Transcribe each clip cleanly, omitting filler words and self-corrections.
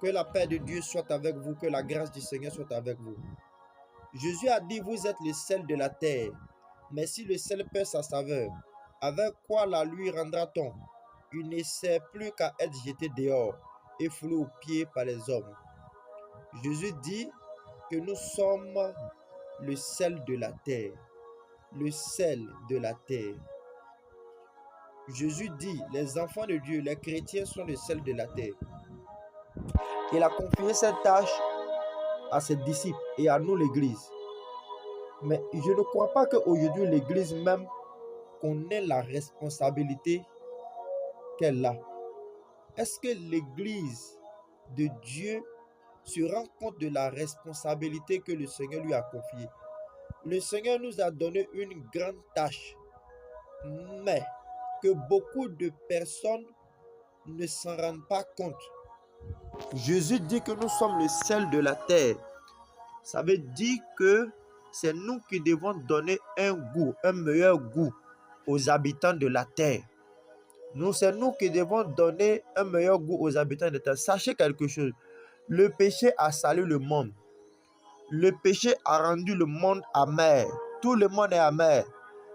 Que la paix de Dieu soit avec vous, que la grâce du Seigneur soit avec vous. Jésus a dit, vous êtes le sel de la terre. Mais si le sel perd sa saveur, avec quoi la lui rendra-t-on? Il ne sert plus qu'à être jeté dehors et foulé aux pieds par les hommes. Jésus dit que nous sommes le sel de la terre. Le sel de la terre. Jésus dit, les enfants de Dieu, les chrétiens sont le sel de la terre. Il a confié cette tâche à ses disciples et à nous l'Église. Mais je ne crois pas qu'aujourd'hui l'Église même connaît la responsabilité qu'elle a. Est-ce que l'Église de Dieu se rend compte de la responsabilité que le Seigneur lui a confiée? Le Seigneur nous a donné une grande tâche, mais que beaucoup de personnes ne s'en rendent pas compte. Jésus dit que nous sommes le sel de la terre. Ça veut dire que c'est nous qui devons donner un goût, un meilleur goût aux habitants de la terre. C'est nous qui devons donner un meilleur goût aux habitants de la terre. Sachez quelque chose, le péché a sali le monde. Le péché a rendu le monde amer. Tout le monde est amer.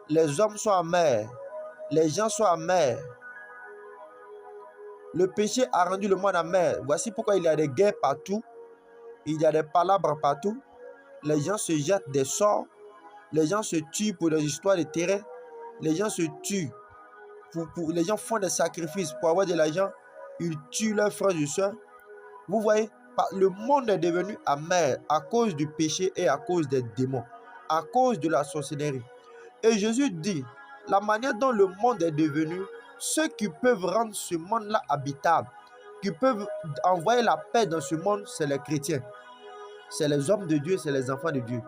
Les hommes sont amers. Les gens sont amers. Le péché a rendu le monde amer. Voici pourquoi il y a des guerres partout. Il y a des palabres partout. Les gens se jettent des sorts. Les gens se tuent pour des histoires de terrain. Les gens se tuent. Les gens font des sacrifices pour avoir de l'argent. Ils tuent leurs frères et sœurs. Vous voyez, le monde est devenu amer à cause du péché et à cause des démons. À cause de la sorcellerie. Et Jésus dit, la manière dont le monde est devenu, ceux qui peuvent rendre ce monde-là habitable, qui peuvent envoyer la paix dans ce monde, c'est les chrétiens. C'est les hommes de Dieu, c'est les enfants de Dieu.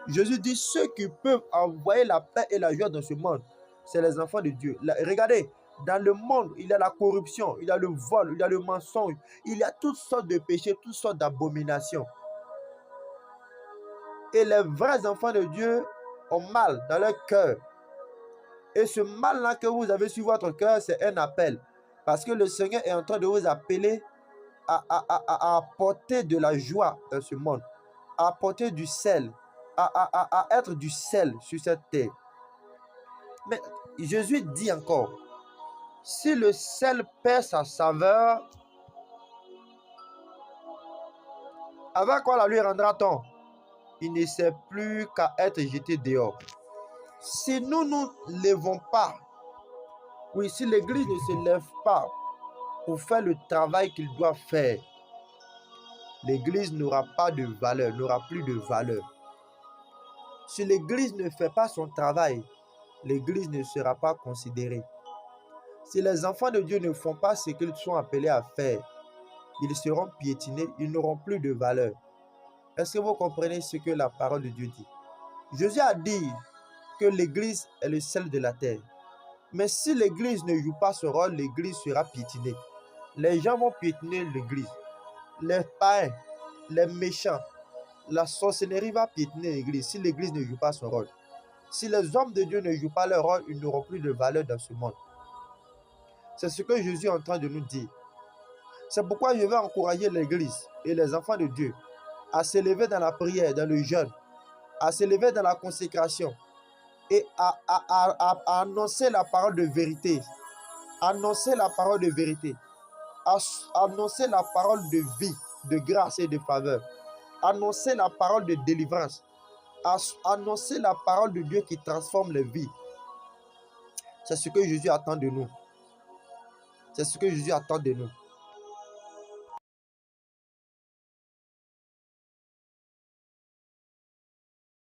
Jésus dit, ceux qui peuvent envoyer la paix et la joie dans ce monde, c'est les enfants de Dieu. Regardez, dans le monde, il y a la corruption, il y a le vol, il y a le mensonge, il y a toutes sortes de péchés, toutes sortes d'abominations. Et les vrais enfants de Dieu ont mal dans leur cœur. Et ce mal-là que vous avez sur votre cœur, c'est un appel. Parce que le Seigneur est en train de vous appeler à apporter de la joie dans ce monde. À apporter du sel. À être du sel sur cette terre. Mais Jésus dit encore, si le sel perd sa saveur, avec quoi la lui rendra-t-on? Il ne sert plus qu'à être jeté dehors. Si nous ne lèvons pas, oui, si l'Église ne se lève pas pour faire le travail qu'il doit faire, l'Église n'aura pas de valeur, n'aura plus de valeur. Si l'Église ne fait pas son travail, l'Église ne sera pas considérée. Si les enfants de Dieu ne font pas ce qu'ils sont appelés à faire, ils seront piétinés, ils n'auront plus de valeur. Est-ce que vous comprenez ce que la parole de Dieu dit? Jésus a dit que l'Église est le sel de la terre. Mais si l'Église ne joue pas ce rôle, l'Église sera piétinée. Les gens vont piétiner l'Église. Les païens, les méchants, la sorcellerie va piétiner l'Église si l'Église ne joue pas son rôle. Si les hommes de Dieu ne jouent pas leur rôle, ils n'auront plus de valeur dans ce monde. C'est ce que Jésus est en train de nous dire. C'est pourquoi je vais encourager l'Église et les enfants de Dieu à s'élever dans la prière, dans le jeûne, à s'élever dans la consécration et à annoncer la parole de vérité. Annoncer la parole de vérité. Annoncer la parole de vie, de grâce et de faveur. Annoncer la parole de délivrance. Annoncer la parole de Dieu qui transforme les vies. C'est ce que Jésus attend de nous. C'est ce que Jésus attend de nous.